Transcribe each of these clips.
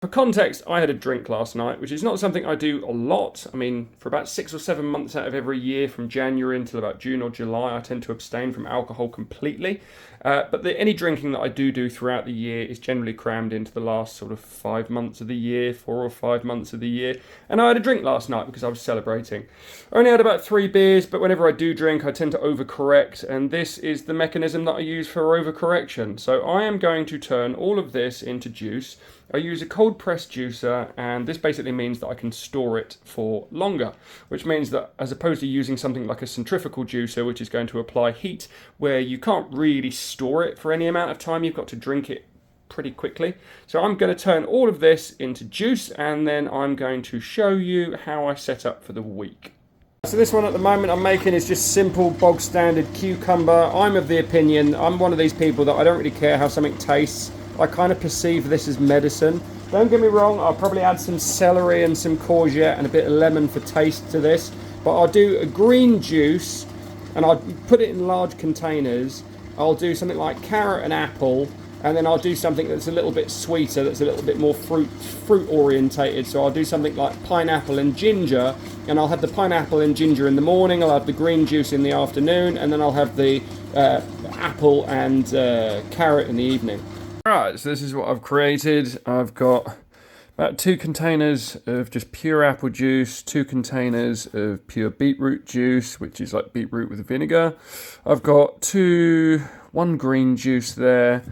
For context, I had a drink last night, which is not something I do a lot. I mean, for about 6 or 7 months out of every year, from January until about June or July, I tend to abstain from alcohol completely. Any drinking that I do throughout the year is generally crammed into the last sort of 5 months of the year, 4 or 5 months of the year. And I had a drink last night because I was celebrating. I only had about 3 beers, but whenever I do drink, I tend to overcorrect, and this is the mechanism that I use for overcorrection. So I am going to turn all of this into juice. I use a cold press juicer, and this basically means that I can store it for longer, which means that as opposed to using something like a centrifugal juicer, which is going to apply heat where you can't really store it for any amount of time, you've got to drink it pretty quickly. So I'm going to turn all of this into juice, and then I'm going to show you how I set up for the week. So this one at the moment I'm making is just simple bog standard cucumber. I'm of the opinion, I'm one of these people that I don't really care how something tastes. I kind of perceive this as medicine. Don't get me wrong, I'll probably add some celery and some courgette and a bit of lemon for taste to this, but I'll do a green juice and I'll put it in large containers. I'll do something like carrot and apple, and then I'll do something that's a little bit sweeter, that's a little bit more fruit orientated. So I'll do something like pineapple and ginger, and I'll have the pineapple and ginger in the morning, I'll have the green juice in the afternoon, and then I'll have the apple and carrot in the evening. Right, so this is what I've created. I've got about 2 containers of just pure apple juice, 2 containers of pure beetroot juice, which is like beetroot with vinegar. I've got 1 green juice there,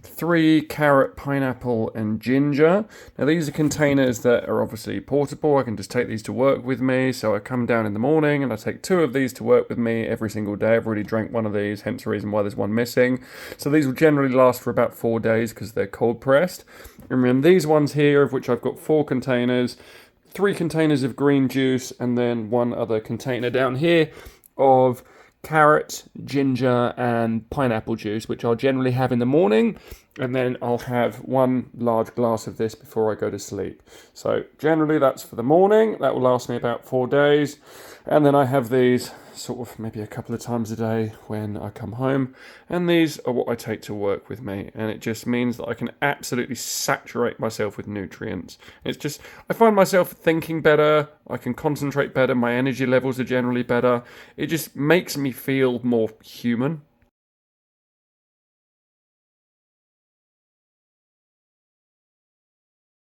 3 carrot, pineapple, and ginger. Now these are containers that are obviously portable. I can just take these to work with me. So I come down in the morning and I take 2 of these to work with me every single day. I've already drank 1 of these, hence the reason why there's 1 missing. So these will generally last for about 4 days because they're cold pressed. And then these ones here, of which I've got 4 containers, 3 containers of green juice, and then 1 other container down here of carrot, ginger, and pineapple juice, which I'll generally have in the morning, and then I'll have 1 large glass of this before I go to sleep. So generally that's for the morning. That will last me about 4 days, and then I have these sort of maybe a couple of times a day when I come home, and these are what I take to work with me, and it just means that I can absolutely saturate myself with nutrients. It's just, I find myself thinking better, I can concentrate better, my energy levels are generally better. It just makes me feel more human.